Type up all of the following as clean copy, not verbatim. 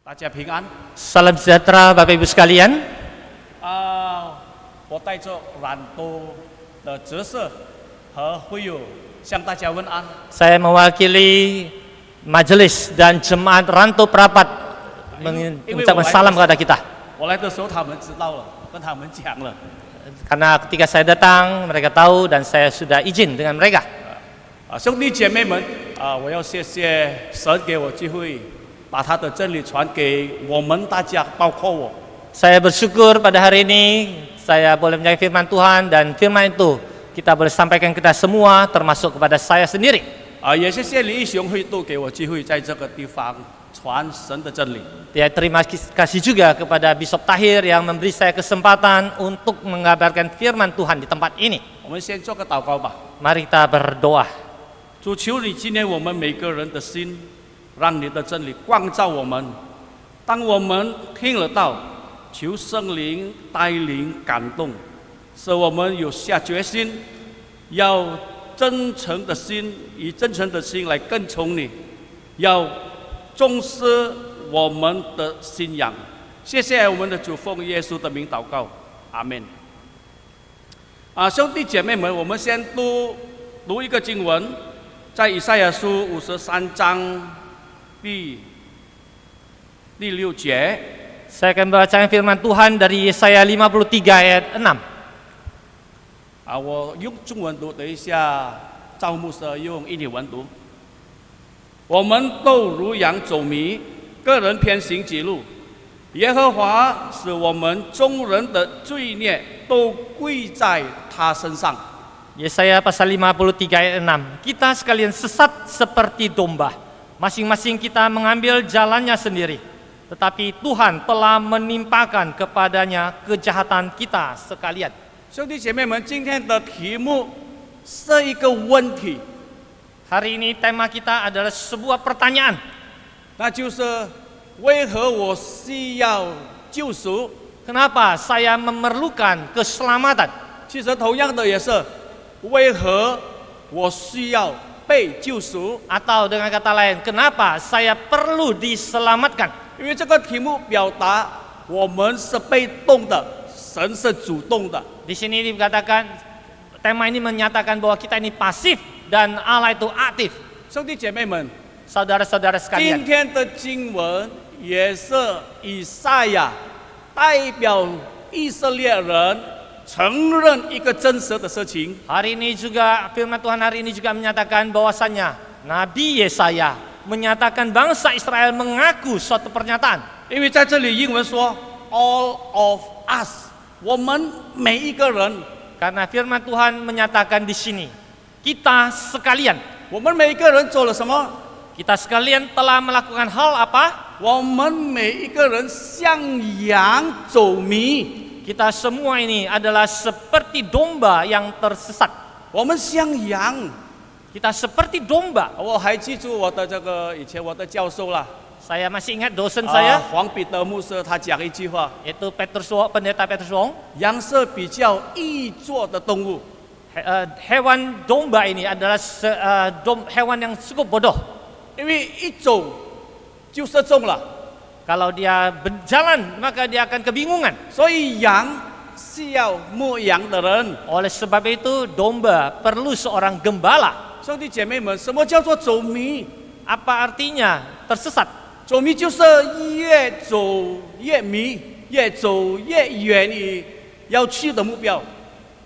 大家平安。Salam sejahtera Bapak Ibu sekalian. 我带着懒惰的角色和会友向大家问安。 Saya mewakili majelis dan jemaat Ranto Perapat mengucapkan salam kepada kita. 我来的时候他们知道了，跟他们讲了。 Karena ketika saya datang, mereka tahu dan saya sudah izin dengan mereka. 兄弟姐妹们，我要谢谢神给我机会，把他的真理传给我们大家，包括我。 Saya bersyukur pada hari ini saya boleh menyampaikan firman Tuhan dan firman itu kita boleh sampaikan kita semua termasuk kepada saya sendiri. 也谢谢李义雄会都给我机会在这个地方传神的真理。 Ya, terima kasih juga kepada Bishop Tahir yang memberi saya kesempatan untuk mengabarkan firman Tuhan di tempat ini. 我们先做个祷告吧。 Mari kita berdoa. 主，求你纪念我们每个人的心，让你的真理光照我们。当我们听了道，求圣灵带领感动，使我们有下决心，要真诚的心，以真诚的心来跟从你，要重视我们的信仰。谢谢我们的主，奉耶稣的名祷告，阿门。兄弟姐妹们，我们先读一个经文，在以赛亚书53章第6节。 Saya akan membacakan firman Tuhan dari Yesaya 53 ayat 6. 我用中文读，等一下赵牧师用印尼文读。我们都如羊走迷，个人偏行己路。耶和华使我们众人的罪孽都归在他身上。 Yesaya pasal 53 ayat 6. Kita sekalian sesat seperti domba, masing-masing kita mengambil jalannya sendiri. Tetapi Tuhan telah menimpakan kepadanya kejahatan kita sekalian. 兄弟姐妹们，今天的题目是一个问题， Hari ini tema kita adalah sebuah pertanyaan. 那就是为何我需要救赎？ Kenapa saya memerlukan keselamatan? 其实同样的也是，为何我需要被救赎？ Atau dengan kata lain, kenapa saya perlu diselamatkan? 因为这个题目表达我们是被动的，神是主动的。 Di sini dikatakan, tema ini menyatakan bahwa kita ini pasif dan Allah itu aktif. 兄弟姐妹们， Saudara-saudara 今 sekalian, 天的经文也是以赛亚代表以色列人承认一个真实的事情。 hari ini juga firman Tuhan hari ini juga menyatakan bahwasanya Nabi Yesaya menyatakan bangsa Israel mengaku suatu pernyataan. 因为在这里英文说 all of us， 我们每一个人， Karena firman Tuhan menyatakan di sini, kita sekalian, 我们每一个人做了什么？ kita sekalian telah melakukan hal apa? 我们每一个人像羊走迷， Kita semua ini adalah seperti domba yang tersesat. 我们像羊。 Kita seperti domba. 我还记住我的这个以前我的教授啦， Saya masih ingat dosen saya, 黄彼得牧师他讲一句话： yaitu Pendeta Petrus Wong. 羊是比较易做的动物， Hewan domba ini adalah hewan yang cukup bodoh. 因为一走就射中了， Kalau dia berjalan maka dia akan kebingungan. 所以羊是要牧羊的人。 Oleh sebab itu domba perlu seorang gembala. 兄弟姐妹们，什么叫做走迷？ Apa artinya tersesat? 走迷就是越走越迷，越走越远离要去的目标。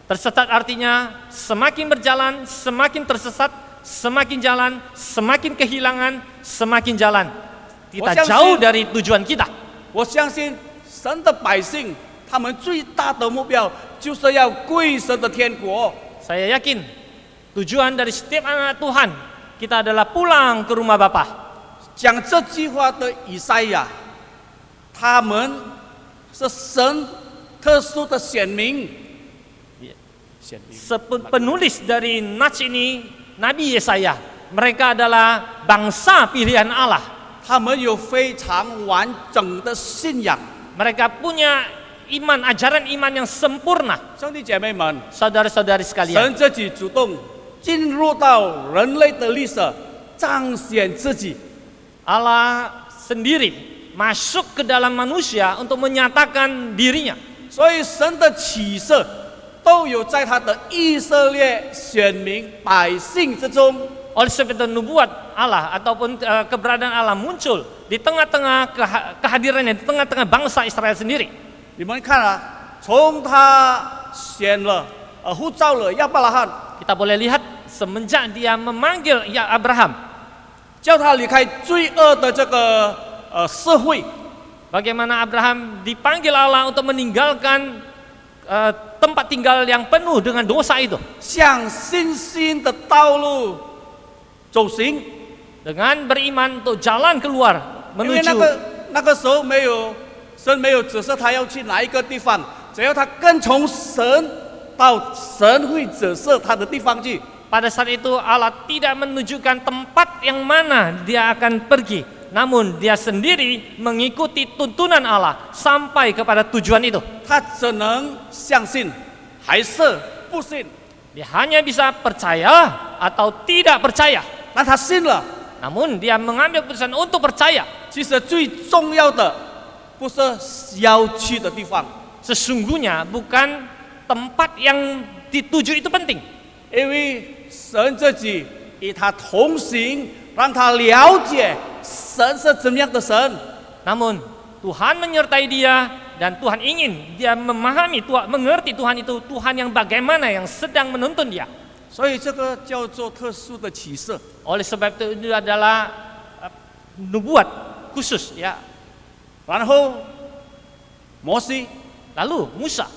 Tersesat artinya semakin berjalan, semakin tersesat, semakin jalan, semakin kehilangan, semakin jalan. Kita jauh dari tujuan kita. 我相信神的百姓，他们最大的目标就是要归神的天国。 Saya yakin tujuan dari setiap anak Tuhan kita adalah pulang ke rumah Bapa. 讲这句话的以赛亚，他们是神特殊的选民。选民 Penulis dari Nats ini Nabi Yesaya. Mereka adalah bangsa pilihan Allah. 他们有非常完整的信仰。 Mereka punya iman, ajaran iman yang sempurna. 兄弟姐妹们， Saudara-saudari sekalian, 神自己主动进入到人类的历史，彰显自己。 Allah sendiri masuk ke dalam manusia untuk menyatakan dirinya. 所以神的启示都有在他的以色列选民百姓之中。 Oleh sebab itu nubuat Allah ataupun keberadaan Allah muncul di tengah-tengah kehadirannya di tengah-tengah bangsa Israel sendiri. 你们看啊，从他选了呼召了亚伯拉罕， Kita boleh lihat semenjak dia memanggil Abraham, 叫他离开罪恶的这个社会， bagaimana Abraham dipanggil Allah untuk meninggalkan tempat tinggal yang penuh dengan dosa itu, 向新兴的道路走行。 dengan beriman untuk jalan keluar 因为 menuju 那个时候神没有指示他要去哪一个地方，只要他跟从神到神会指示他的地方去。 pada saat itu Allah tidak menunjukkan tempat yang mana dia akan pergi, namun dia sendiri mengikuti tuntunan Allah sampai kepada tujuan itu. 他只能相信，还是不信？ Dia hanya bisa percaya atau tidak percaya. 那他信了。 Namun dia mengambil keputusan untuk percaya. 其实最重要的不是要去的地方， Sesungguhnya bukan tempat yang dituju itu penting, 因为神自己与他同行，让他了解神是怎么样的神。 namun Tuhan menyertai dia dan Tuhan ingin dia memahami, mengerti Tuhan itu Tuhan yang bagaimana yang sedang menuntun dia. 所以这个叫做特殊的启示。 Oleh sebab itu adalah nubuat khusus ya. 然后摩西， Lalu Musa,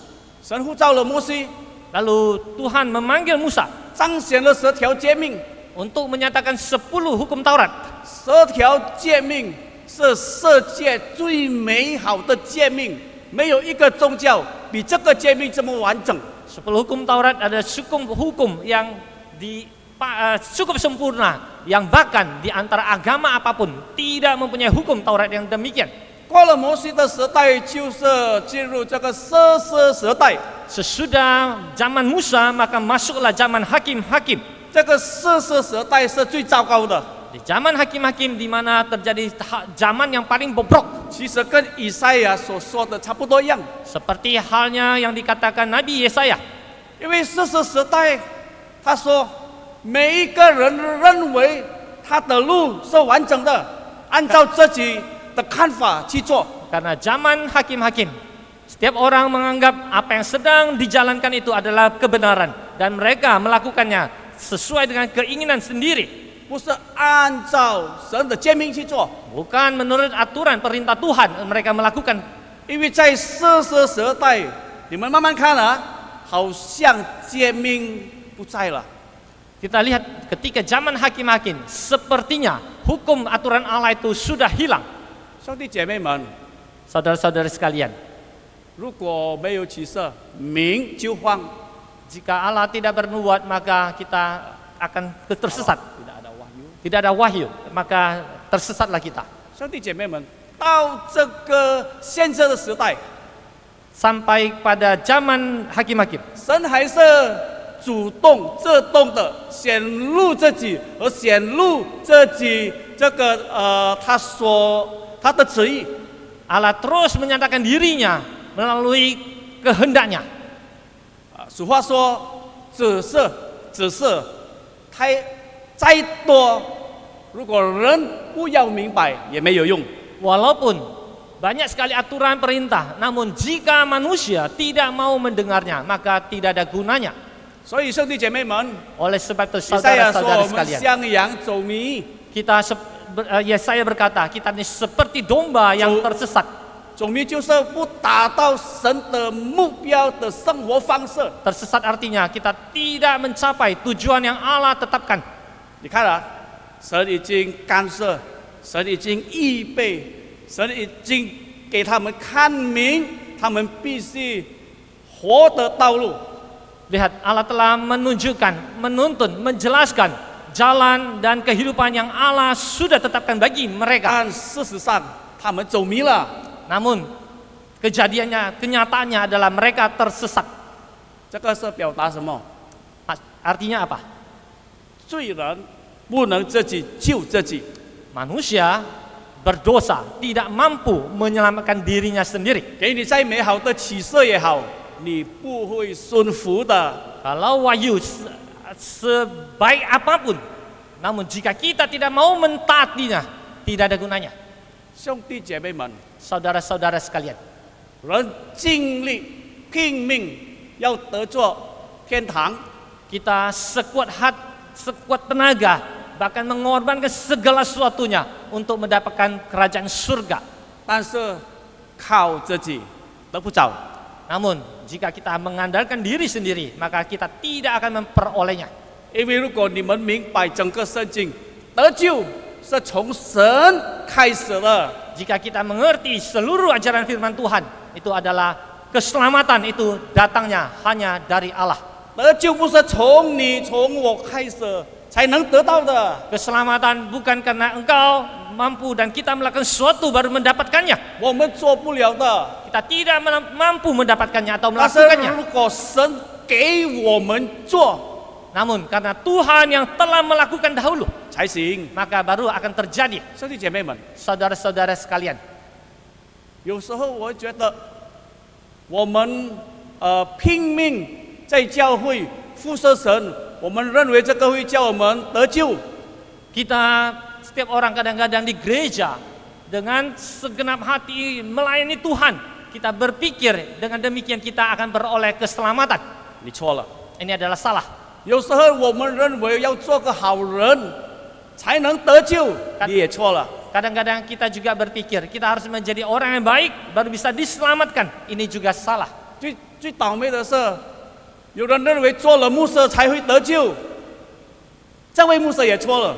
神呼召了摩西， lalu Tuhan memanggil Musa 彰显了10条诫命。 untuk menyatakan 10 hukum Taurat. 10条诫命是世界最美好的诫命，没有一个宗教比这个诫命这么完整。 10 hukum Taurat ada hukum yang cukup sempurna, yang bahkan di antara agama apapun tidak mempunyai hukum Taurat yang demikian. 过了摩西的时代，就是进入这个士师时代。 Sesudah zaman Musa maka masuklah zaman hakim-hakim. 这个士师时代是最糟糕的， Di zaman hakim-hakim di mana terjadi zaman yang paling bobrok, 其实跟以赛亚所说的差不多一样。 seperti halnya yang dikatakan Nabi Yesaya. 因为士师时代，他说每一个人认为他的路是完整的，按照自己的看法去做。 Karena zaman hakim-hakim, setiap orang menganggap apa yang sedang dijalankan itu adalah kebenaran dan mereka melakukannya sesuai dengan keinginan sendiri, 不是按照神的诫命去做， bukan menurut aturan perintah Tuhan mereka melakukan. 因为在士师时代，你们慢慢看啊，好像诫命不在了。 Kita lihat ketika zaman hakim-hakim, sepertinya hukum aturan Allah itu sudah hilang. 兄弟姐妹们， Saudara-saudara sekalian, 如果没有启示，民就慌。 jika Allah tidak bernubuat maka kita akan tersesat. Tidak ada wahyu, maka tersesatlah kita. 兄弟姐妹们，到这个现在的时代， Sampai pada zaman hakim-hakim, 神还是主动、自动的显露自己，和显露自己这个他的旨意。 Allah terus menyatakan dirinya melalui kehendaknya. 俗话说，只是，太再多，如果人不要明白，也没有用。 Walaupun banyak sekali aturan perintah, namun jika manusia tidak mau mendengarnya, maka tidak ada gunanya. 所以兄弟姐妹们， Oleh sebab itu 以赛亚说 saudara-saudara 我们 sekalian, 像羊走迷， Yesaya berkata, kita ini seperti domba yang tersesat. 走迷就是不达到神的目标的生活方式。 Tersesat artinya kita tidak mencapai tujuan yang Allah tetapkan. 你看啊，神已经干涉，神已经预备，神已经给他们看明，他们必须活的道路。 Lihat, Allah telah menunjukkan, menuntun, menjelaskan jalan dan kehidupan yang Allah sudah tetapkan bagi mereka. 但事实上，他们走迷了。 Namun kejadiannya, kenyataannya adalah mereka tersesat. 这个是表达什么？ Artinya apa? 罪人不能自己救自己， Manusia berdosa, tidak mampu menyelamatkan dirinya sendiri. 给你再美好的启示也好，你不会顺服的。 Kalau wahyu sebaik apapun, namun jika kita tidak mau mentaatinya, tidak ada gunanya. 兄弟姐妹们， Saudara-saudara sekalian, 人尽力拼命要得着天堂， kita sekuat tenaga, bahkan mengorbankan segala sesuatunya untuk mendapatkan kerajaan surga. 但是靠自己得不着。 Namun jika kita mengandalkan diri sendiri, maka kita tidak akan memperolehnya. 因为如果你们明白整个圣经，得救是从神开始的， Jika kita mengerti seluruh ajaran firman Tuhan, itu adalah keselamatan itu datangnya hanya dari Allah. 得救不是从你从我开始才能得到的。 Keselamatan bukan karena engkau mampu dan kita melakukan sesuatu baru mendapatkannya. 我们做不了的， Kita tidak mampu mendapatkannya atau 但是 melakukannya. 如果神给我们做 Namun karena Tuhan yang telah melakukan dahulu, 才行。 maka baru akan terjadi. 兄弟姐妹们， Saudara-saudara sekalian, 有时候我觉得我们拼命在教会服侍神，我们认为这个会叫我们得救， kita setiap orang kadang-kadang di gereja dengan segenap hati melayani Tuhan, kita berpikir dengan demikian kita akan beroleh keselamatan. 你错了。 Ini adalah salah. 有时候我们认为要做个好人才能得救，你也错了。 Kadang-kadang kita juga berpikir kita harus menjadi orang yang baik baru bisa diselamatkan. Ini juga salah. 最倒霉的是，有人认为做了牧师才会得救，这位牧师也错了。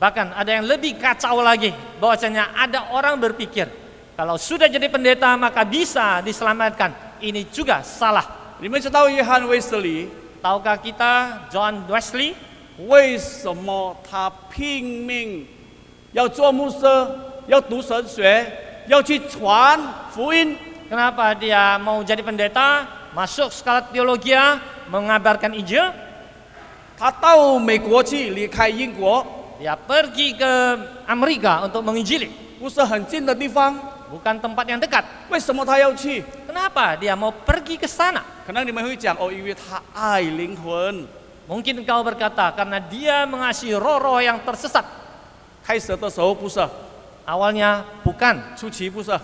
Bahkan ada yang lebih kacau lagi, bahwasanya ada orang berpikir kalau sudah jadi pendeta maka bisa diselamatkan. Ini juga salah. 你们知道约翰卫斯理 Tahukah kita John Wesley 为什么他拼命要做牧师，要读神学，要去传福音？ kenapa dia mau jadi pendeta, masuk sekolah teologi, mengabarkan Injil? 他到美国去，离开英国， Dia pergi ke Amerika untuk menginjili, 不是很近的地方， bukan tempat yang dekat. 为什么他要去？ Kenapa dia mau pergi ke sana? 可能你们会讲哦，因为他爱灵魂。 Mungkin engkau berkata karena dia mengasihi roh-roh yang tersesat. 开始的时候不是， Awalnya bukan, 初期不是，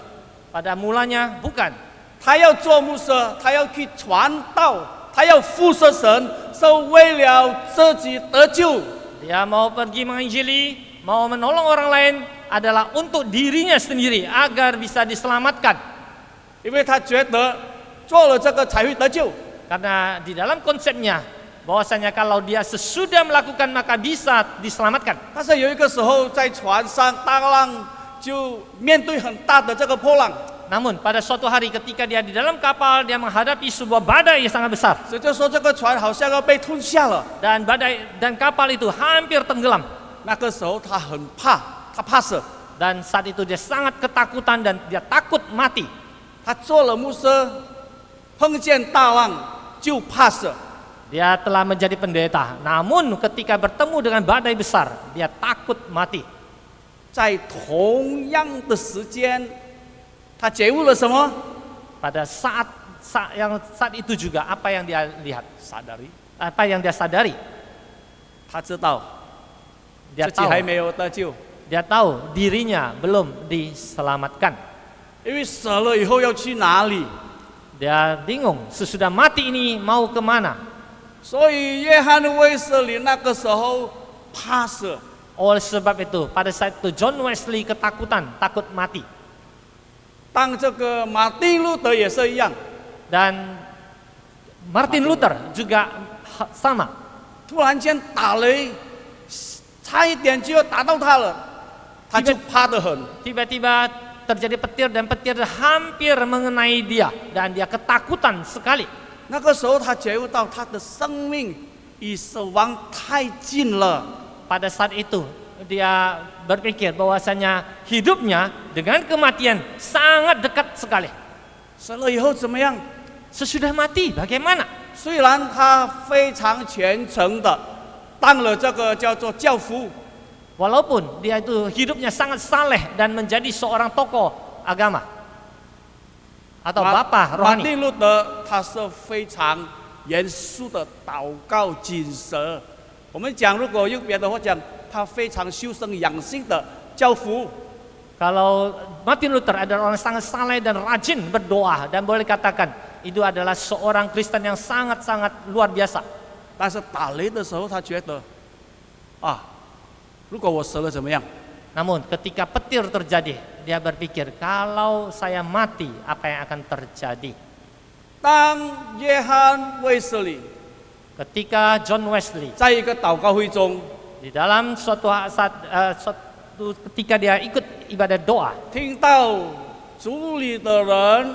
pada mulanya bukan. 他要做牧师，他要去传道，他要服侍神，是为了自己得救。 Dia mau pergi menginjili, mau menolong orang lain adalah untuk dirinya sendiri agar bisa diselamatkan. 因为他觉得做了这个才会得救。 Karena di dalam konsepnya bahwasanya kalau dia sesudah melakukan maka bisa diselamatkan. 但是有一个时候在船上，大浪就面对很大的这个波浪， Namun pada suatu hari ketika dia di dalam kapal, dia menghadapi sebuah badai yang sangat besar. 所以就说这个船好像要被吞下了。 Dan kapal itu hampir tenggelam. 那个时候他很怕，他怕死， Dan saat itu dia sangat ketakutan dan dia takut mati. 他做了牧师，碰见大浪就怕死。 Dia telah menjadi pendeta, namun ketika bertemu dengan badai besar, dia takut mati. 在同样的时间，他觉悟了什么？ Pada saat itu juga apa yang dia lihat, apa yang dia sadari, 他知道 dia 自己还 tahu, 没有得救， dia tahu dirinya belum diselamatkan. 因为死了以后要去哪里？ Dia bingung, sesudah mati ini mau kemana? 所以约翰卫斯理那个时候怕死。 Oleh sebab itu, pada saat itu John Wesley ketakutan, takut mati. 当这个马丁路德也是一样， Dan Martin Luther juga sama. 突然间打雷，差一点就要打到他了，他就怕得很。 Tiba-tiba terjadi petir dan petir hampir mengenai dia dan dia ketakutan sekali. 那个时候他觉悟到他的生命与死亡太近了。 Pada saat itu dia berpikir bahwasanya hidupnya dengan kematian sangat dekat sekali. 死了以后怎么样？ Sesudah mati bagaimana? 虽然他非常虔诚的当了这个叫做教父， walaupun dia itu hidupnya sangat saleh dan menjadi seorang tokoh agama atau bapak 马 rohani. 丁路德他是非常严肃的祷告谨慎。我们讲，如果用别的话讲，他非常修身养性的教父。 Kalau Martin Luther adalah orang sangat saleh dan rajin berdoa, dan boleh katakan itu adalah seorang Kristen yang sangat-sangat luar biasa. 但是打雷的时候，他觉得，啊，如果我死了怎么样？ Namun ketika petir terjadi, dia berpikir kalau saya mati apa yang akan terjadi? 当约翰卫斯理 Ketika John Wesley 在一个祷告会中 di dalam suatu ketika dia ikut ibadah doa, 听到主里的人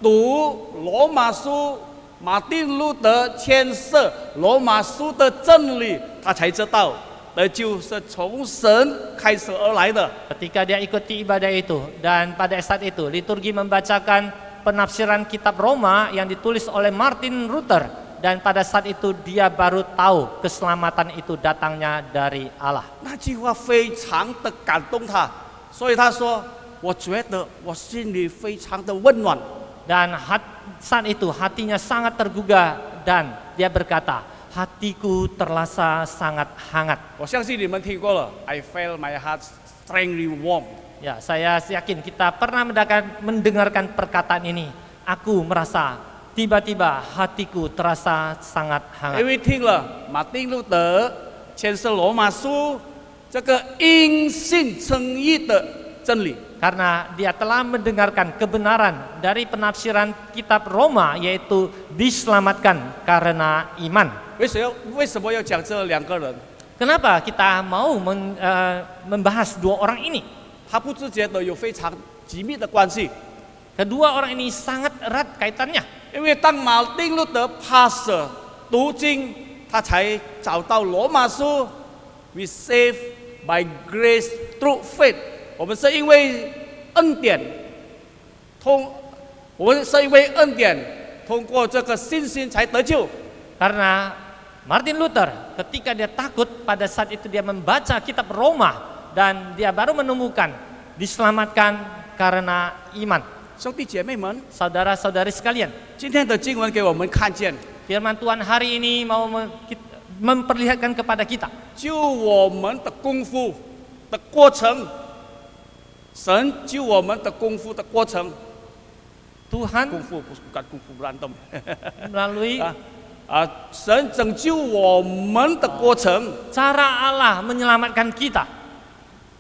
读罗马书，马丁路德签设罗马书的真理，他才知道得救是从神开始而来的。 ketika dia ikuti ibadah itu dan pada saat itu liturgi membacakan penafsiran kitab Roma yang ditulis oleh Martin Luther, dan pada saat itu dia baru tahu keselamatan itu datangnya dari Allah. 那句话非常的感动他，所以他说：“我觉得我心里非常的温暖。” Dan saat itu hatinya sangat tergugah dan dia berkata, hatiku terasa sangat hangat. 我相信你们听过了 ，I feel my heart strangely warm。 Ya, saya yakin kita pernah mendengarkan perkataan ini. Aku merasa tiba-tiba hatiku terasa sangat 因 hangat. 为听了马丁路德签设罗马书这个因信称义的真理， Karena dia telah mendengarkan kebenaran dari penafsiran kitab Roma, yaitu diselamatkan karena iman. 为什么要讲这两个人？ Kenapa kita mau membahas dua orang ini? 他不自觉的有非常紧密的关系， Kedua orang ini sangat erat kaitannya. 因为当马丁路德 pass 读经，他才找到罗马书 ，We save by grace through faith。我们是因为恩典，我们是因为恩典，通过这个信心才得救。 Karena Martin Luther ketika dia takut pada saat itu dia membaca kitab Roma dan dia baru menemukan diselamatkan karena iman. 兄弟姐妹们， Saudara-saudari sekalian, 今天的经文给我们看见， firman Tuhan hari ini mau memperlihatkan kepada kita 救我们的功夫的过程，神救我们的功夫的过程， Tuhan 功夫不是干功夫乱动， melalui 神拯救我们的过程 cara Allah menyelamatkan kita.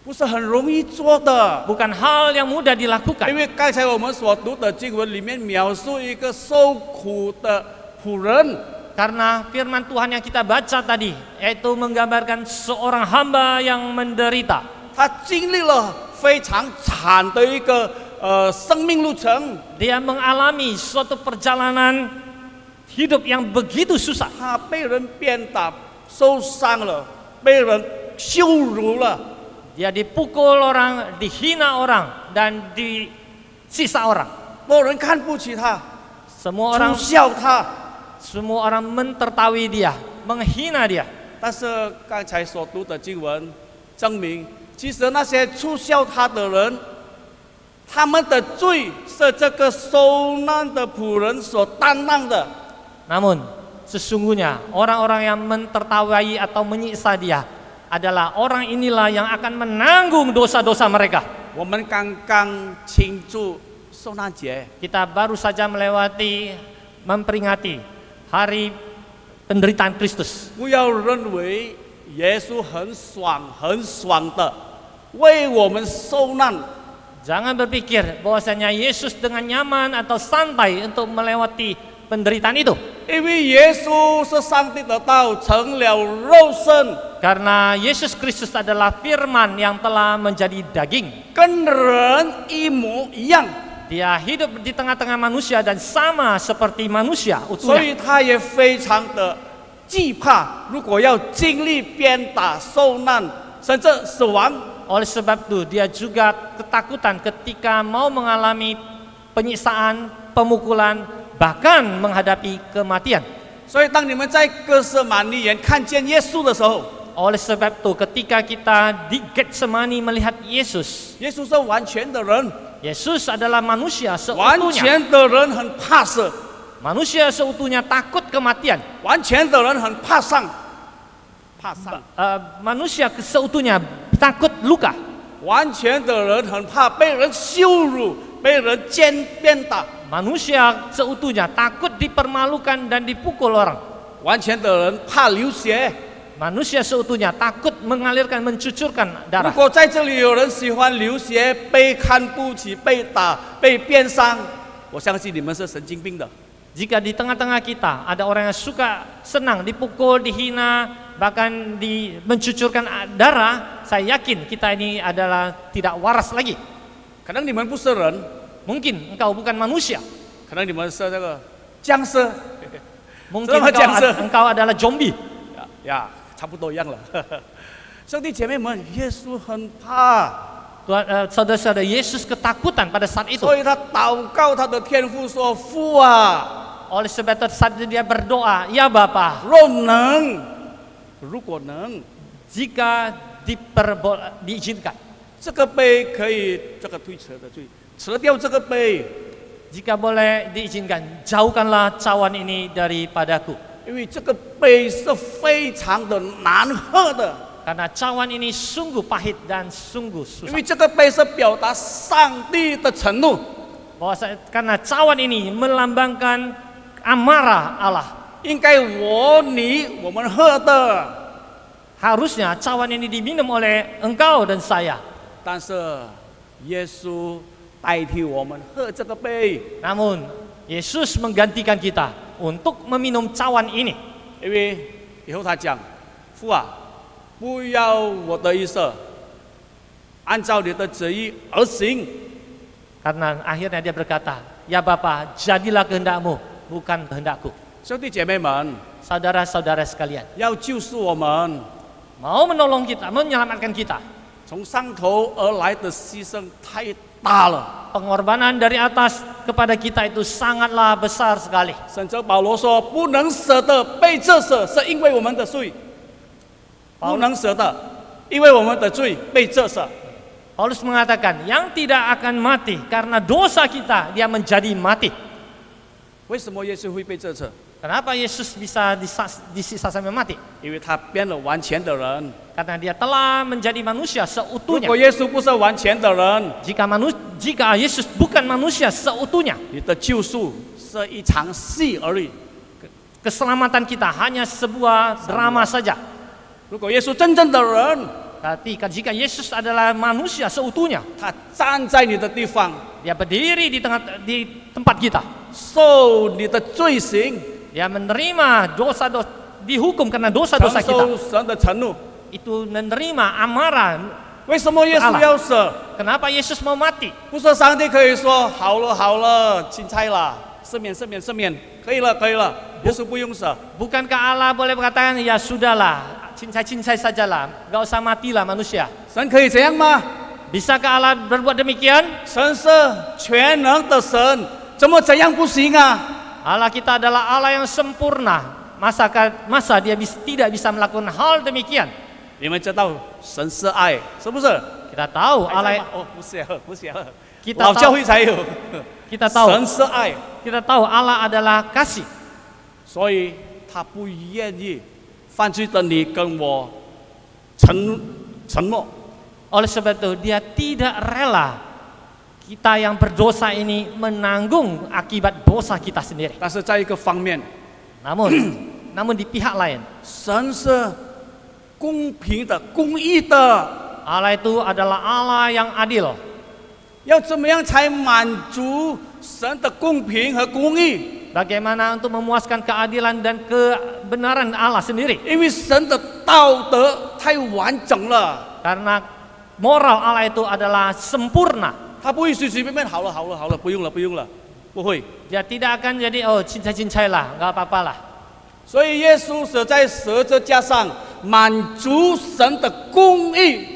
不是很容易做的， Bukan hal yang mudah 因 dilakukan. 为刚才我们所读的经文里面描述一个受苦的仆人， Karena firman Tuhan yang kita baca tadi, yaitu menggambarkan seorang hamba yang menderita. 他经历了非常惨的一个生命路程， Dia mengalami suatu perjalanan hidup yang begitu susah. 他被人鞭打，受伤了，被人羞辱了。 Dia dipukul orang, dihina orang, dan disisa orang. 多人看不起他， Semua 嘲 orang 笑他。 mentertawi dia, menghina dia. 但是刚才所读的经文证明，其实那些嘲笑他的人，他们的罪是这个受难的仆人所担当的。 Namun sesungguhnya orang-orang yang mentertawai atau menyiksa dia adalah orang inilah yang akan menanggung dosa-dosa mereka. 我们刚刚庆祝受难节， Kita baru saja memperingati hari penderitaan Kristus. 不要认为耶稣很爽的为我们受难。 Jangan berpikir bahwasanya Yesus dengan nyaman atau santai untuk melewati penderitaan itu. 因为耶稣是上帝的道，成了肉身， Karena Yesus Kristus adalah firman yang telah menjadi daging. 跟人一模一样， Dia hidup di tengah-tengah manusia dan sama seperti manusia 所 utuhnya. 以他也非常的惧怕，如果要经历鞭打、受难，甚至死亡。 Oleh sebab itu dia juga ketakutan ketika mau mengalami penyiksaan, pemukulan, bahkan menghadapi kematian. 所以当你们在哥瑟马尼园看见耶稣的时候， Oleh sebab itu ketika kita di Getsemani melihat Yesus, 耶稣是完全的人， Yesus adalah manusia 完 seutuhnya. 全的人很怕死， Manusia seutuhnya takut kematian. 完全的人很怕伤，怕伤， Manusia seutuhnya takut luka. 完全的人很怕被人羞辱，被人鞭打， Manusia seutuhnya takut dipermalukan dan dipukul orang. 完全的人怕流血。 Manusia seutuhnya takut mencucurkan 如 darah. 果在这里有人喜欢流血、被看不起、被打、被鞭伤，我相信你们是神经病的。 Jika di tengah-tengah kita ada orang yang suka senang dipukul, dihina, bahkan mencucurkan darah, saya yakin kita ini adalah tidak waras lagi. 可能你们不是人， Mungkin engkau bukan manusia. 可能你们是这个僵尸 Mungkin Selamat jangsa. engkau adalah zombie. 呀，差不多一样了。兄弟姐妹们，耶稣很怕， Saudara-saudara, Yesus ketakutan pada saat itu. 所以他祷告他的天父说：“父啊， Oleh sebab itu saat dia berdoa, ya Bapa, 如果能， jika diizinkan, 这个杯可以这个推扯的扯掉这个杯， jika boleh diizinkan, jauhkanlah cawan ini daripadaku. 因为这个杯是非常的难喝的， Karena cawan ini sungguh pahit dan sungguh 因 susah. 为这个杯是表达上帝的承诺。 Karena cawan ini melambangkan amarah Allah. 应该我们喝的， Harusnya cawan ini diminum oleh engkau dan saya. 但是耶稣代替我们喝这个杯。 Namun Yesus menggantikan kita untuk meminum cawan ini. 因为以后他讲，父啊，不要我的意思，按照你的旨意而行。 Karena akhirnya dia berkata, ya Bapa, jadilah kehendak-Mu, bukan kehendak-Ku. 兄弟姐妹们， Saudara-saudara sekalian, 要救赎我们， mau menolong kita, menyelamatkan kita. 从上头而来的牺牲太大了。 Pengorbanan dari atas kepada kita itu sangatlah besar sekali. 甚至保罗说，不能舍得被这舍，是因为我们的罪，不能舍得，因为我们的罪被这舍。 Paulus mengatakan, yang tidak akan mati karena dosa kita, dia menjadi mati. 为什么耶稣会被这舍？ Kenapa Yesus bisa disiksa sampai mati? 因为他变了完全的人。 Karena dia telah menjadi manusia 如 seutuhnya. 果耶稣不是完全的人， Jika Yesus bukan manusia seutuhnya, 你的救赎是一场戏而已。 keselamatan kita hanya sebuah drama saja. 如果耶稣真正的人， Tapi jika Yesus adalah manusia seutuhnya, 他站在你的地方， dia berdiri di tempat kita. 受你的罪行， Dia menerima dosa-dosa, dihukum karena 承 dosa-dosa 受 kita. 神的承诺。 Itu menerima amarah. 为什么耶稣要死？ Kenapa Yesus mau mati? 不是上帝可以说好了好了，青菜啦，赦免赦免赦免，可以了可以了，耶稣不用死。 Bukankah Allah boleh berkatakan, ya sudahlah, cincai-cincai sajalah, gak usah matilah manusia. 神可以这样吗？ Bisakah Allah berbuat demikian? 神是全能的神，怎么这样不行啊？ Allah kita adalah Allah yang sempurna. Masa dia tidak bisa melakukan hal demikian? 你们知道神是爱，是不是？ Kita tahu 还 Allah 在吗哦，不是不是， Kita 老 tahu 教会才有。 kita tahu 神是爱， kita tahu Allah adalah kasih. 所以他不愿意犯罪的你跟我沉默。 Oleh sebab itu dia tidak rela kita yang berdosa ini menanggung akibat dosa kita sendiri. 但是在一个方面， Namun di pihak lain, 神是公平的、公义的。 Allah itu adalah Allah yang adil. 要怎么样才满足神的公平和公义？ Bagaimana untuk memuaskan keadilan dan kebenaran Allah sendiri? 因为神的道德太完整了， Karena moral Allah itu adalah sempurna. 他不会随随便便好了好了好了，不用了不用了，不会。 Dia tidak akan jadi cincai-cincai lah, nggak apa-apa lah. 所以耶稣死在十字架上，满足神的公义。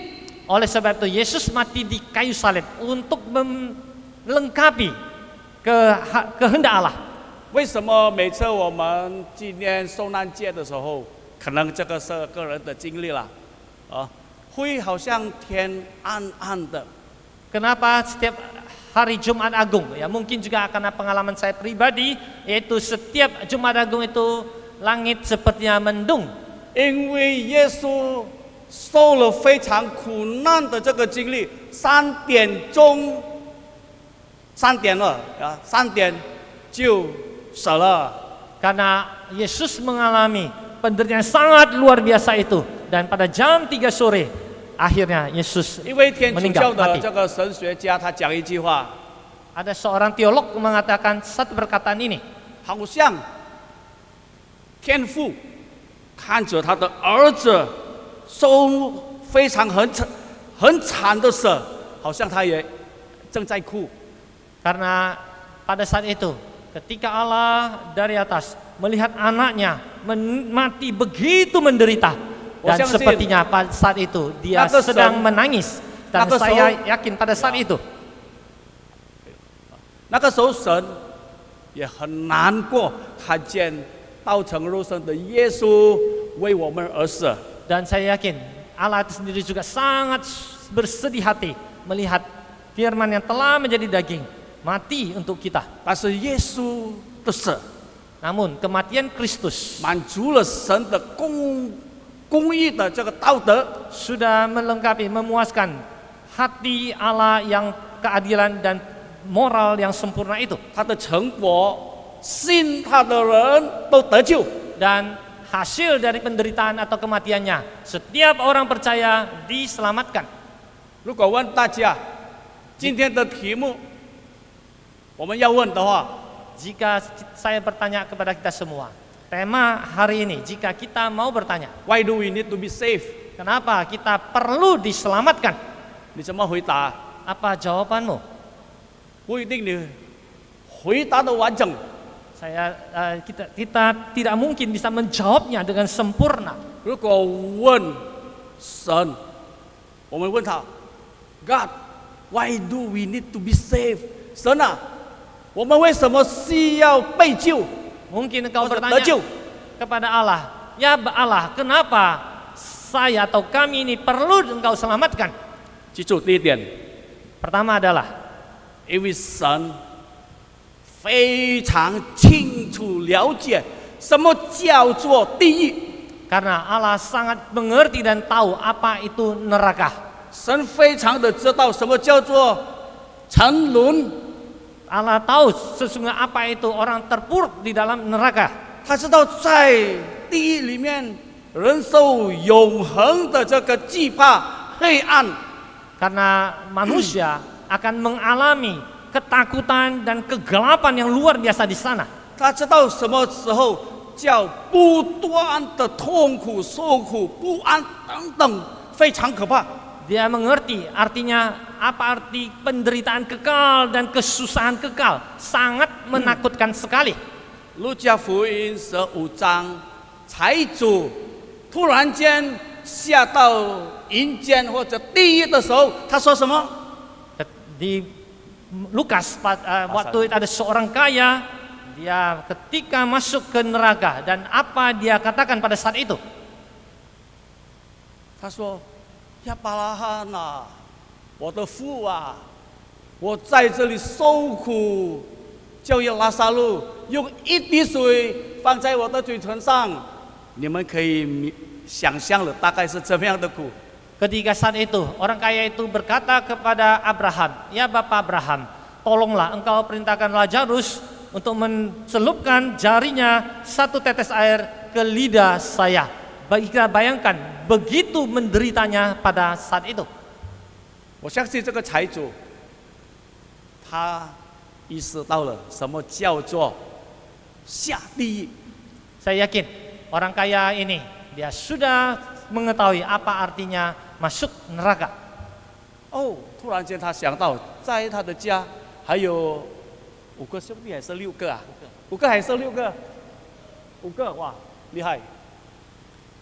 Oleh sebab itu Yesus mati di kayu salib untuk melengkapi kehendak Allah. 为什么每次我们纪念受难节的时候，可能这个是个人的经历了，会好像天暗暗的， Kenapa setiap hari Jumat Agung? Ya mungkin juga karena pengalaman saya pribadi, yaitu setiap Jumat Agung itu langit sepertinya mendung. 因为耶稣受了非常苦难的这个经历，3点钟，3点了啊，3点就死了。 Karena Yesus mengalami penderitaan sangat luar biasa itu, dan pada jam 3 sore akhirnya Yesus 一位天主教 meninggal 的 mati. 这个神学家，他讲一句话， Ada seorang teolog mengatakan satu perkataan ini, 好像天父看着他的儿子受非常很惨的死，好像他也正在哭。 karena pada saat itu ketika Allah dari atas melihat anaknya mati begitu menderita, dan sepertinya pada saat itu dia sedang menangis, dan saya yakin pada saat itu 那个时候神也很难过，看见道成肉身的耶稣为我们而死。 dan saya yakin Allah itu sendiri juga sangat bersedih hati melihat firman yang telah menjadi daging mati untuk kita. 但是耶稣的死 Namun kematian Kristus 满足了神的公义的这个道德， sudah melengkapi, memuaskan hati Allah yang keadilan dan moral yang sempurna itu, 他的成果，信他的人都得救。 dan hasil dari penderitaan atau kematiannya setiap orang percaya diselamatkan. 如果问大家今天的题目，我们要问的话， Jika saya bertanya kepada kita semua, tema hari ini, jika kita mau bertanya, Why do we need to be saved？ kenapa kita perlu diselamatkan? 你怎么回答？ Apa jawabanmu? 不一定你回答的完整。 Kita tidak mungkin bisa menjawabnya dengan sempurna. 如果问神，我们问他 God，Why do we need to be saved？ 神啊，我们为什么需要被救？ Mungkin engkau 或者得 bertanya 救？ kepada Allah, ya Allah, kenapa saya atau kami ini perlu engkau selamatkan? 记住第一点， Pertama adalah 因为神非常清楚了解什么叫做地狱， karena Allah sangat mengerti dan tahu apa itu neraka. 神非常的知道什么叫做沉沦， Allah tahu sesungguhnya apa itu orang terpuruk di dalam neraka. 他知道在地狱里面人受永恒的这个惧怕、黑暗。 Karena manusia akan mengalami ketakutan dan kegelapan yang luar biasa di sana. 他知道什么时候叫不断的痛苦、受苦、不安等等，非常可怕。 Dia mengerti artinya apa arti penderitaan kekal dan kesusahan kekal, sangat menakutkan sekali. 路加福音15章，财主突然间下到阴间或者地狱的时候，他说什么？ Di Lukas waktu itu ada seorang kaya, dia ketika masuk ke neraka, dan apa dia katakan pada saat itu? 他说：“亚伯拉罕啊，我的父啊，我在这里受苦，叫拉撒路用一滴水放在我的嘴唇上，你们可以想象了，大概是怎么样的苦。” Ketika saat itu orang kaya itu berkata kepada Abraham, ya Bapak Abraham, tolonglah engkau perintahkan Lazarus untuk mencelupkan jarinya satu tetes air ke lidah saya. Kita bayangkan begitu menderitanya pada saat itu. 我相信这个财主，他意识到了什么叫做下地狱。 Saya yakin orang kaya ini dia sudah mengetahui apa artinya masuk neraka. 哦，突然间他想到，在他的家还有5个兄弟还是6个啊？5个还是6个？5个，哇，厉害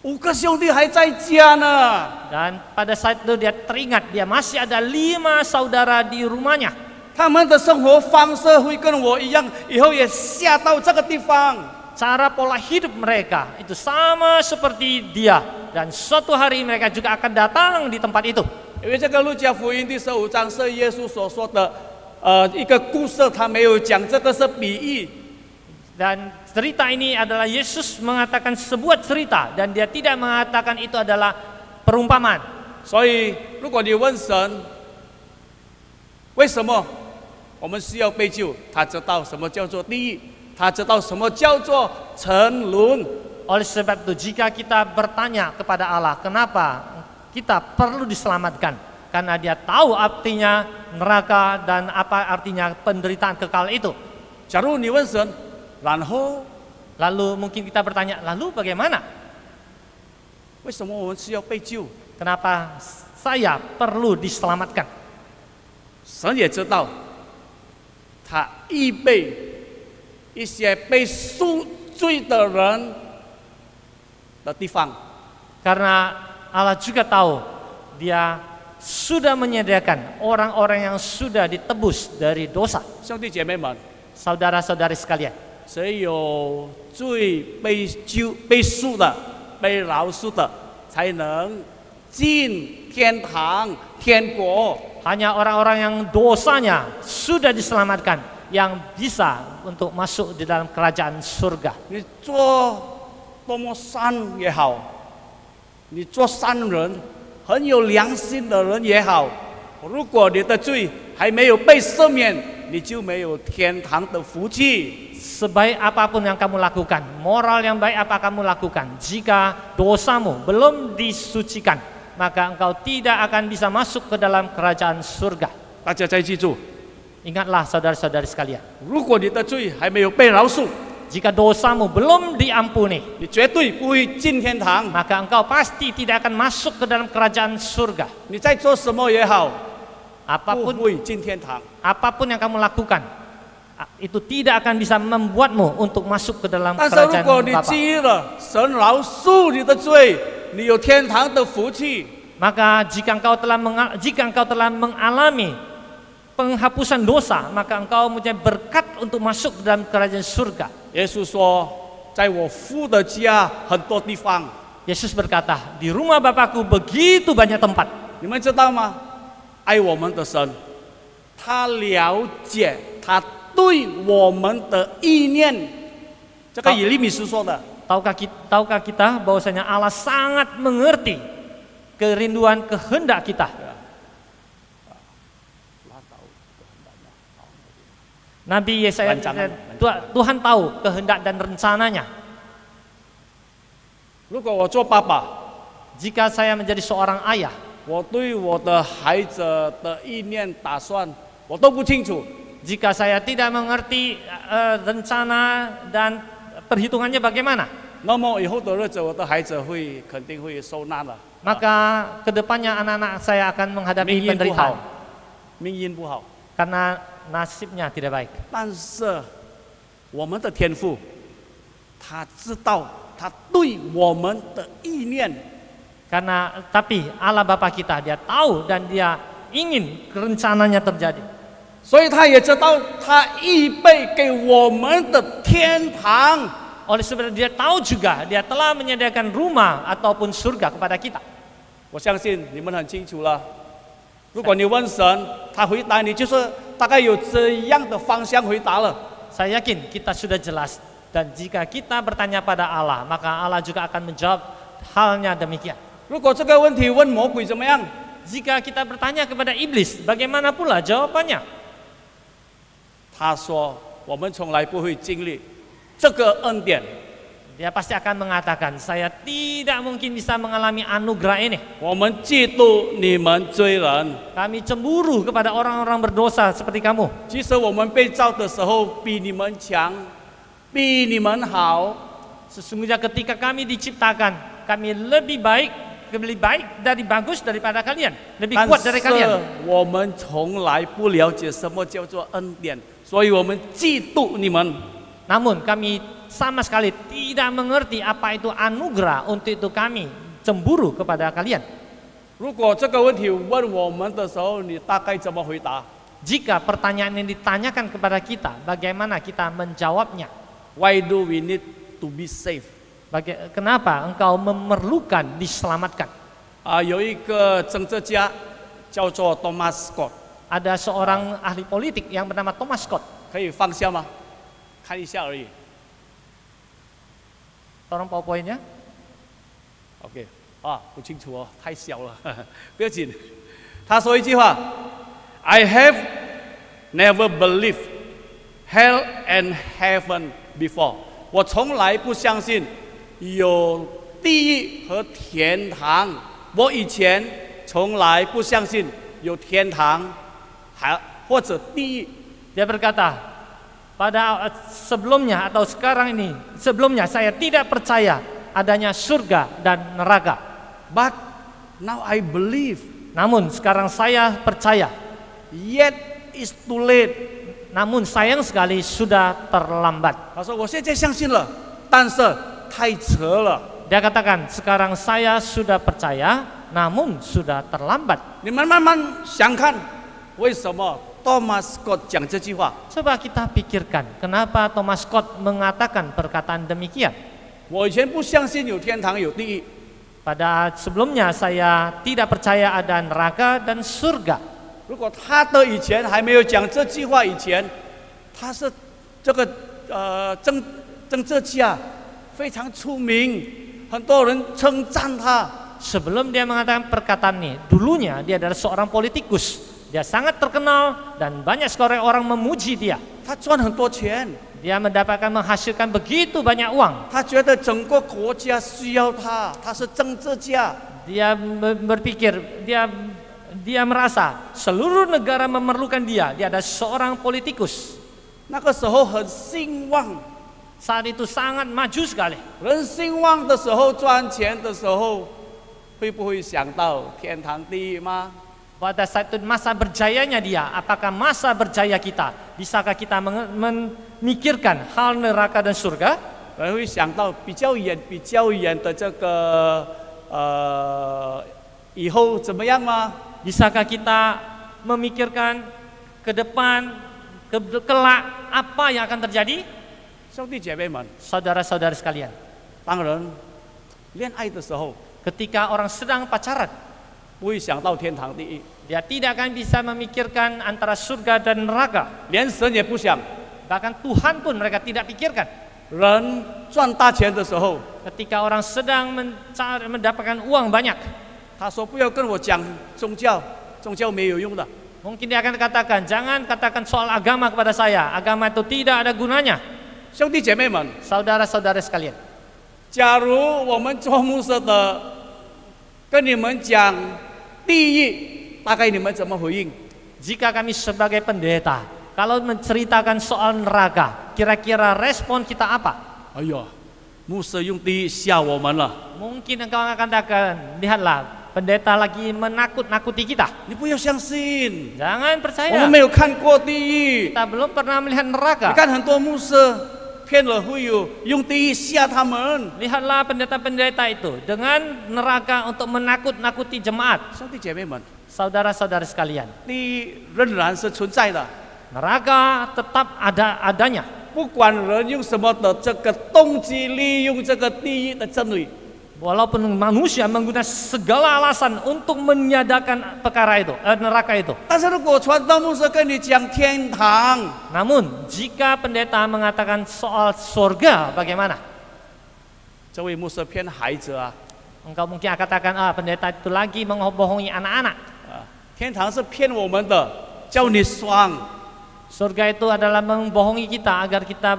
！5个兄弟还在家呢。 Dan pada saat itu dia teringat dia masih ada 5 saudara di rumahnya. 他们的生活方式会跟我一样，以后也下到这个地方。cara pola hidup mereka itu sama seperti dia, dan suatu hari mereka juga akan datang di tempat itu. 因为这个路加福音第15章是耶稣所说的一个故事，他没有讲这个是比喻。 Dan cerita ini adalah Yesus mengatakan sebuah cerita, dan dia tidak mengatakan itu adalah perumpamaan. 所以，如果你问神为什么我们需要被救，他知道什么叫做地狱，他知道什么叫做沉沦。 Oleh sebab itu, jika kita bertanya kepada Allah, kenapa kita perlu diselamatkan? Karena dia tahu artinya neraka dan apa artinya penderitaan kekal itu. 假如你问神，然后 Lalu mungkin kita bertanya, lalu bagaimana? 为什么我们需要被救？ Kenapa saya perlu diselamatkan? 神也知道，他预备一些被赎罪的人的地方。 Karena Allah juga tahu, dia sudah menyediakan orang-orang yang sudah ditebus dari dosa. 兄弟姐妹们， Saudara-saudari sekalian, 只有罪被救、被赎的、被饶恕的，才能进天堂、天国。 hanya orang-orang yang dosanya sudah diselamatkan yang bisa untuk masuk di dalam kerajaan surga. 你做多么善也好，你做善人、很有良心的人也好，如果你的罪还没有被赦免，你就没有天堂的福气。 Sebaik apapun yang kamu lakukan, moral yang baik apa kamu lakukan, jika dosamu belum disucikan, maka engkau tidak akan bisa masuk ke dalam kerajaan surga. 大家再记住， Ingatlah saudara-saudari sekalian, 如果你的罪还没有被饶恕， jika dosamu belum diampuni, 你绝对不会进天堂。 maka engkau pasti tidak akan masuk ke dalam kerajaan surga. 你在做什么也好，不 Apapun 会进天堂。 apapun yang kamu lakukan, itu tidak akan bisa membuatmu untuk masuk ke dalam 但是如 kerajaan 果你 Bapa. 记了神饶恕你的罪，你有天堂的福气。 Maka jika engkau telah mengalami penghapusan dosa, maka engkau mempunyai berkat untuk masuk ke dalam kerajaan surga. 耶稣说，在我父的家很多地方， Yesus berkata, di rumah Bapakku begitu banyak tempat. 你们知道吗？爱我们的神，他了解他对我们的意念。这个以利米书说的。 Tahukah kita bahwasanya Allah sangat mengerti kerinduan kehendak kita. Nabi Yesaya, Tuhan tahu kehendak dan rencananya. 如果我做爸爸， Jika saya menjadi seorang ayah, 我对我的孩子的意念打算我都不清楚。 jika saya tidak mengerti rencana dan perhitungannya bagaimana, 那么以后的日子，我的孩子肯定会受难了。 maka kedepannya anak-anak saya akan menghadapi 命运不 penderitaan 好，命运不好。 karena nasibnya tidak baik. 但是我们的天父，他知道他对我们的意念， Tapi Allah Bapa kita, dia tahu dan dia ingin rencananya terjadi. 所以他也知道他预备给我们的天堂。 Oleh sebab itu dia tahu juga, dia telah menyediakan rumah ataupun surga kepada kita. 我相信你们很清楚了。如果你问神，他回答你就是大概有这样的方向回答了。 Saya yakin kita sudah jelas, dan jika kita bertanya pada Allah, maka Allah juga akan menjawab halnya demikian. 如果这个问题问魔鬼怎么样？ Jika kita bertanya kepada iblis, bagaimana pula jawabannya? 他说我们从来不会经历这个恩典。 Dia pasti akan mengatakan, saya tidak mungkin bisa mengalami anugerah ini. 我们嫉妒你们罪人。 Kami cemburu kepada orang-orang berdosa seperti kamu. 其实我们被造的时候比你们强，比你们好。 Sesungguhnya ketika kami diciptakan, kami lebih baik dari bagus daripada kalian, lebih 但 kuat dari 是 kalian. 我们从来不了解什么叫做恩典，所以我们嫉妒你们。 Namun kami sama sekali tidak mengerti apa itu anugerah, untuk itu kami cemburu kepada kalian. 如果这个问题问我们的时候，你大概怎么回答？ Jika pertanyaan ini ditanyakan kepada kita, bagaimana kita menjawabnya? Why do we need to be saved. Kenapa engkau memerlukan diselamatkan? 有一个政治家叫做 Thomas Scott， Ada seorang ahli politik yang bernama Thomas Scott. 可以放下吗？看一下而已。 Tolong PowerPoint-nya. OK， 不清楚哦，太小了，不要紧。他说一句话 ：I have never believed hell and heaven before。我从来不相信有地狱和天堂。我以前从来不相信有天堂，或者地狱。 Dia berkata, pada sebelumnya atau sekarang ini, sebelumnya saya tidak percaya adanya surga dan neraka. But now I believe. Namun sekarang saya percaya. Yet it's too late. Namun sayang sekali sudah terlambat. 他说我现在相信了，但是太迟了。 Dia katakan, sekarang saya sudah percaya, namun sudah terlambat. 你们慢慢想看，为什么 Thomas Scott 讲这句话？ Coba kita pikirkan, kenapa Thomas Scott mengatakan perkataan demikian? 我以前不相信有天堂有地狱， Pada sebelumnya saya tidak percaya ada neraka dan surga. 如果他的以前还没有讲这句话以前，他是这个政治家，非常出名，很多人称赞他。 Sebelum dia mengatakan perkataan ini, dulunya dia adalah seorang politikus. Dia sangat terkenal dan banyak sekali orang memuji dia. 他赚很多钱， Dia menghasilkan begitu banyak uang. 他觉得整个国家需要他，他是政治家。 Dia berpikir, dia merasa seluruh negara memerlukan dia. Dia adalah seorang politikus. 那个时候很兴旺， Saat itu sangat maju sekali. 人兴旺的时候，赚钱的时候，会不会想到天堂地狱吗？ Pada saat itu masa berjayanya dia, apakah masa berjaya kita? Bisakah kita memikirkan hal neraka dan surga? 人会想到比较远的这个以后怎么样吗？ Bisakah kita memikirkan ke depan, kelak apa yang akan terjadi? 兄弟姐妹们， Saudara-saudara sekalian, 当人恋爱的时候， ketika orang sedang pacaran, 不会想到天堂地狱， dia tidak akan bisa memikirkan antara surga dan neraka. 连神也不想。 Bahkan Tuhan pun mereka tidak pikirkan. 人赚大钱的时候， Ketika orang sedang mendapatkan uang banyak, 他说不要跟我讲宗教，宗教没有用的。 mungkin dia akan katakan, jangan katakan soal agama kepada saya. Agama itu tidak ada gunanya. 兄弟姐妹们， Saudara-saudara sekalian, 假如我们做牧师的跟你们讲地狱，大概你们怎么回应？ jika kami sebagai pendeta, kalau menceritakan soal neraka, kira-kira respon kita apa? 哎呀，牧师用地狱吓我们了， Mungkin engkau akan katakan, lihatlah, pendeta lagi menakut-nakuti kita. 你不要相信， Jangan 我 percaya. 们没有看过地狱。 Kita belum pernah melihat 你 neraka. 看很多牧师骗了会友，用地狱吓他们。 Lihatlah pendeta-pendeta itu dengan neraka untuk menakut-nakuti jemaat. 兄弟姐妹们， Saudara-saudara sekalian, 地狱仍然是存在的， neraka tetap adanya. 不管人用什么的这个动机，利用这个地狱的真理。 Walaupun manusia menggunakan segala alasan untuk meniadakan perkara itu, neraka itu. 但是如果传道牧师跟你讲天堂， Namun jika pendeta mengatakan soal surga, bagaimana? 这位牧师骗孩子啊， Engkau mungkin akan katakan, pendeta itu lagi membohongi anak-anak. 天堂是骗我们的，叫你爽。 Surga itu adalah membohongi kita agar kita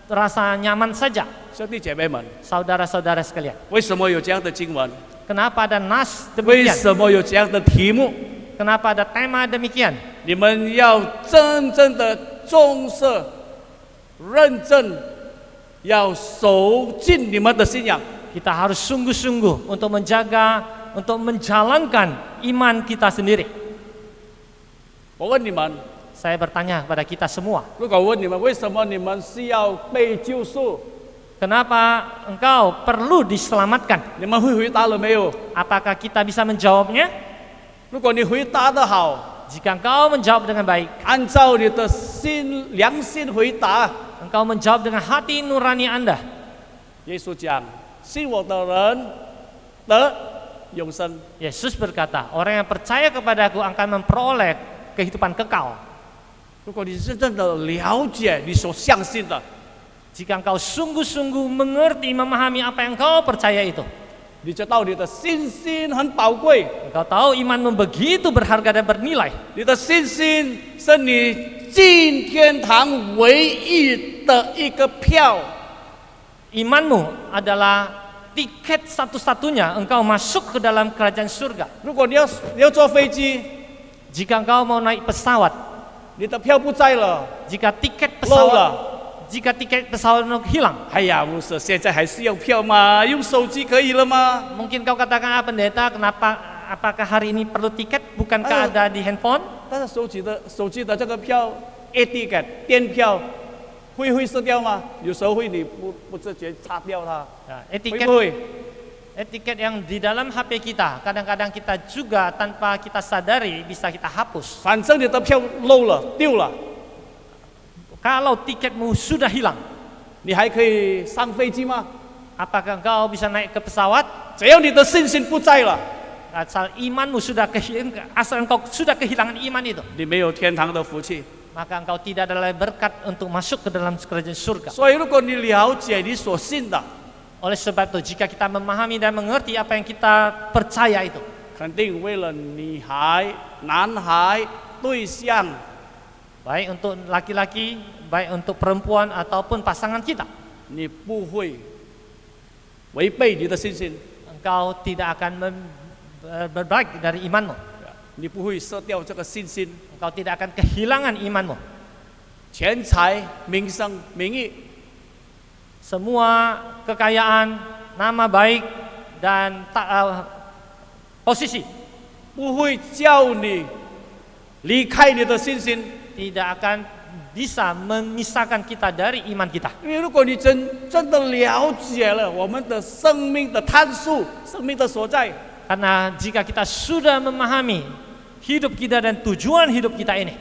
rasa nyaman saja. 兄弟姐妹们， Saudara-saudara sekalian, 为什么有这样的经文？ kenapa ada nas 为 demikian? 什么有这样的题目？ Kenapa ada tema demikian? 你们要真正的重视、认真，要守进你们的信仰。 Kita harus sungguh-sungguh untuk menjaga, untuk menjalankan iman kita sendiri. 我问你们， Saya bertanya kepada kita semua, 如果问你们为什么你们需要被救赎， kenapa engkau perlu diselamatkan? 你们会回答了没有？ Apakah kita bisa menjawabnya? 如果你回答得好， Jika engkau menjawab dengan baik, 按照你的良心回答， engkau menjawab dengan hati nurani Anda, 耶稣讲：“信我的人得永生。” Yesus berkata, orang yang percaya kepadaku akan memperoleh kehidupan kekal. 如果你真正的了解你所相信的， Jika engkau sungguh-sungguh mengerti, memahami apa yang engkau percaya itu, 你知道你的信心很宝贵， engkau tahu imanmu begitu berharga dan bernilai. 你的信心是你进天堂唯一的一个票。 Imanmu adalah tiket satu-satunya engkau masuk ke dalam kerajaan surga. 如果你要坐飞机， Jika engkau mau naik pesawat, 你的票不在了， jika tiket 漏 pesawat 了。 jika tiket pesawat hilang, 哎呀，牧师，现在还是要票吗？用手机可以了吗？ mungkin kau katakan, ah, pendeta, apakah hari ini perlu tiket? Bukankah ada di handphone? 但是手机的这个票 e-ticket 电票会失掉吗？有时候会，你不自觉擦掉它， Ya, 会 etiket 不会？ etiket yang di dalam HP kita, kadang-kadang kita juga tanpa kita sadari bisa kita hapus. 反正你的票漏了丢了， Kalau tiketmu sudah hilang, 你还可以上飞机吗？ apakah engkau bisa naik ke pesawat? 只要你的信心不在了， Asal imanmu sudah asal engkau sudah kehilangan iman itu, 你没有天堂的福气。 maka engkau tidak ada lagi berkat untuk masuk ke dalam kerajaan surga. 所以，如果你了解你所信的， Oleh sebab itu, jika kita memahami dan mengerti apa yang kita percaya itu, 肯定为了女孩、男孩对象， baik untuk laki-laki, baik untuk perempuan ataupun pasangan kita, 你不会违背你的信心， engkau tidak akan berbalik dari imanmu, 你不会失掉这个信心。 engkau tidak akan kehilangan imanmu. 钱财、名声、名誉， Semua kekayaan, nama baik dan posisi 不会叫你离开你的信心。 tidak akan bisa memisahkan kita dari iman kita. 因为如果你真的了解了我们的生命的探索、生命的所在， Karena jika kita sudah memahami hidup kita dan tujuan hidup kita ini,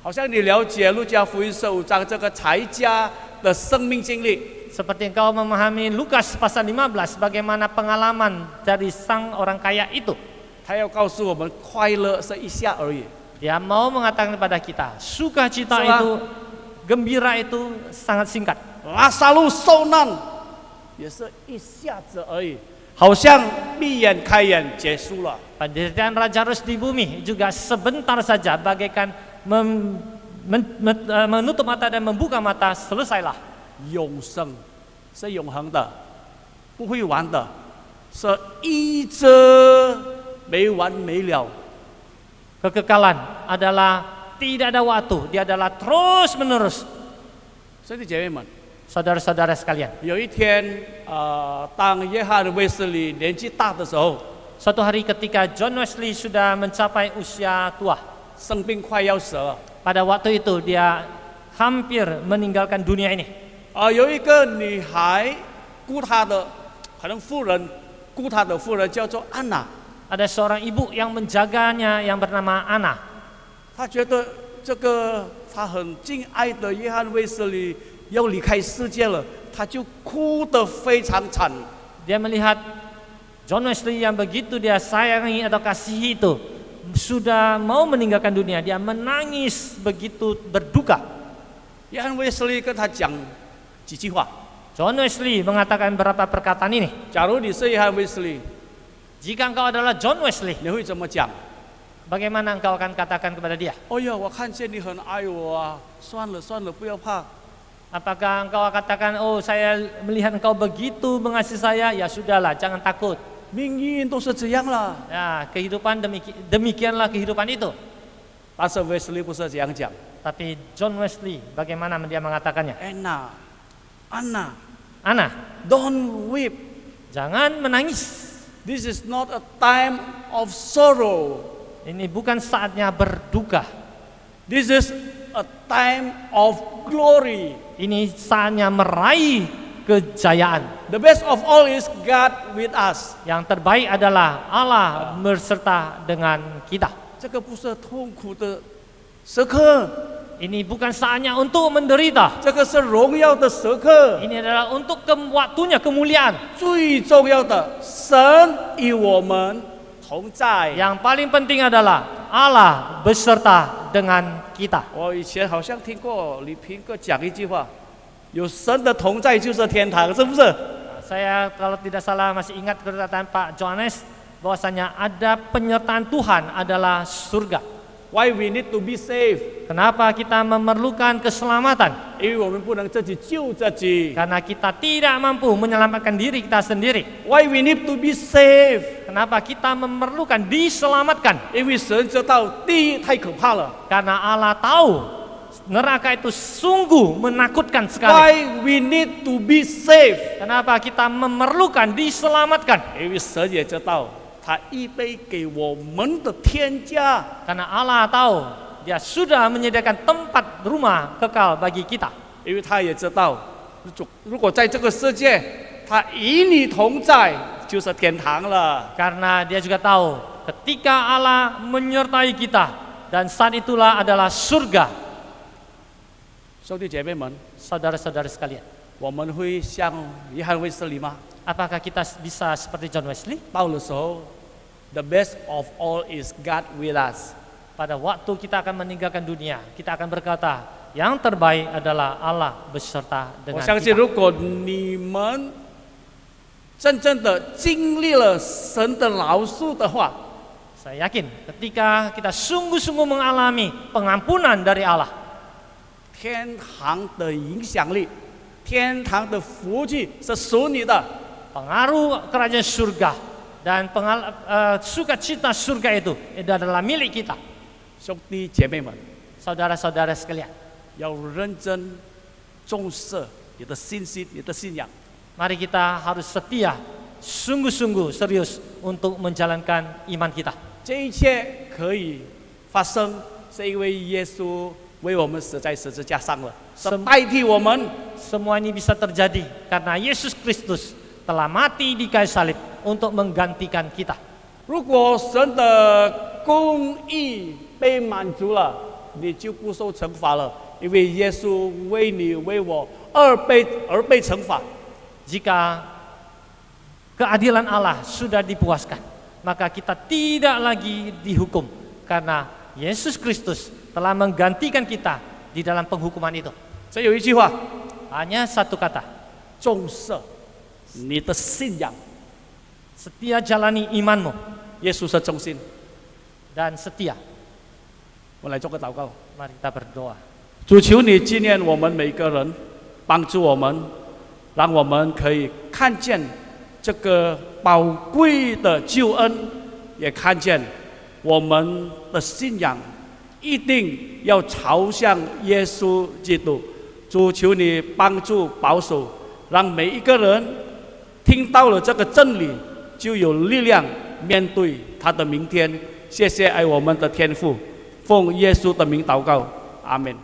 好像你了解路加福音15章这个财家的生命经历， seperti engkau memahami Lukas pasal 15 bagaimana pengalaman dari sang orang kaya itu. 他要告诉我们，快乐是一下而已。 Dia mau mengatakan kepada kita, sukacita Salah. itu, gembira itu sangat singkat. 拉撒路受难也是一下子而已，好像闭眼开眼结束了。 Penderitaan Raja Rus di bumi juga sebentar saja, bagaikan menutup mata dan membuka mata, selesailah. 永生是永恒的，不会完的，是一直没完没了。 Kekekalan adalah tidak ada waktu, dia adalah terus menerus. 兄弟姐妹们， Saudara-saudara sekalian, 有一天，当约翰卫斯理年纪大的时候， suatu hari ketika John Wesley sudah mencapai usia tua, 生病快要死了， pada waktu itu dia hampir meninggalkan dunia ini. 有一个女孩雇她的，可能妇人雇她的妇人叫做安娜， Ada seorang ibu yang menjaganya yang bernama Anna. 她觉得这个她很敬爱的约翰卫斯理要离开世界了，她就哭得非常惨。 Dia melihat John Wesley yang begitu dia sayangi atau kasihi itu sudah mau meninggalkan dunia, dia menangis begitu berduka. 约翰卫斯理跟她讲几句话。 John Wesley mengatakan beberapa perkataan ini. 假如你是约翰卫斯理， Jika engkau adalah John Wesley, 你会怎么讲？ bagaimana engkau akan katakan kepada dia? 哎呀，我看见你很爱我啊，算了算了，不要怕。 Apakah engkau katakan, oh saya melihat engkau begitu mengasihi saya, ya sudahlah, jangan takut. 命运都是这样了。 Ya, kehidupan demikianlah kehidupan itu. 但是卫斯理不是这样讲。 Tapi John Wesley, bagaimana dia mengatakannya? 安娜，安娜 Anna, ，Don't weep. jangan menangis. This is not a time of sorrow. Ini bukan saatnya berduka. This is a time of glory. Ini saatnya meraih kejayaan. The best of all is God with us. Yang terbaik adalah Allah berserta dengan kita. 这个不是痛苦的时刻， Ini bukan saatnya untuk menderita. 这个是荣耀的时刻。 Ini adalah untuk waktunya kemuliaan. 最重要的，神与我们同在。 Yang paling penting adalah Allah beserta dengan kita. 我以前好像听过李平哥讲一句话，有神的同在就是天堂，是不是？ Saya kalau tidak salah masih ingat perkataan Pak Johannes bahwasanya ada penyertaan Tuhan adalah surga. Why we need to be saved？ Kenapa kita memerlukan keselamatan? 因为我们不能自己救自己。 Karena kita tidak mampu menyelamatkan diri kita sendiri. Why we need to be saved？ Kenapa kita memerlukan diselamatkan? 因为神知道地狱太可怕了。 Karena Allah tahu neraka itu sungguh menakutkan sekali. Why we need to be saved？ Kenapa kita memerlukan diselamatkan? 因为神也知道，他预备给我们的天家。 Karena Allah tahu Dia sudah menyediakan tempat rumah kekal bagi kita. 因为他也知道，如果在这个世界，他与你同在，就是天堂了。 Karena Dia juga tahu ketika Allah menyertai kita dan saat itulah adalah surga. 兄弟姐妹们， Saudara-saudara sekalian, 我们会像约翰卫斯理吗？ apakah kita bisa seperti John Wesley? 到的时候 ，the best of all is God with us。 Pada waktu kita akan meninggalkan dunia, kita akan berkata, yang terbaik adalah Allah beserta 我 dengan 相信， kita. 如果你们真正的经历了神的饶恕的话， Saya yakin ketika kita sungguh-sungguh mengalami pengampunan dari Allah, 天堂的影响力，天堂的福气是属你的。 pengaruh kerajaan surga dan sukacita surga itu adalah milik kita. 兄弟姐妹们， Saudara-saudara sekalian, 要认真重视你的信心，你的信仰。 mari kita harus setia, sungguh-sungguh serius untuk menjalankan iman kita. 这一切可以发生，是因为耶稣为我们死在十字架上了，是代替我们。 Semua ini bisa terjadi karena Yesus Kristus telah mati di kayu salib untuk menggantikan kita. 如果神的公义被满足了，你就不受惩罚了，因为耶稣为你为我而被惩罚。 Jika keadilan Allah sudah dipuaskan, maka kita tidak lagi dihukum karena Yesus Kristus telah menggantikan kita di dalam penghukuman itu. 这有一句话， Hanya satu kata, 重视你的信仰， setia jalani imanmu 耶稣是中心。 dan setia. 我来做个祷告， Mari kita berdoa. 主求你纪念我们每个人，帮助我们，让我们可以看见这个宝贵的救恩，也看见我们的信仰一定要朝向耶稣基督。主求你帮助保守，让每一个人听到了这个真理，就有力量面对他的明天。谢谢爱我们的天父，奉耶稣的名祷告，阿门。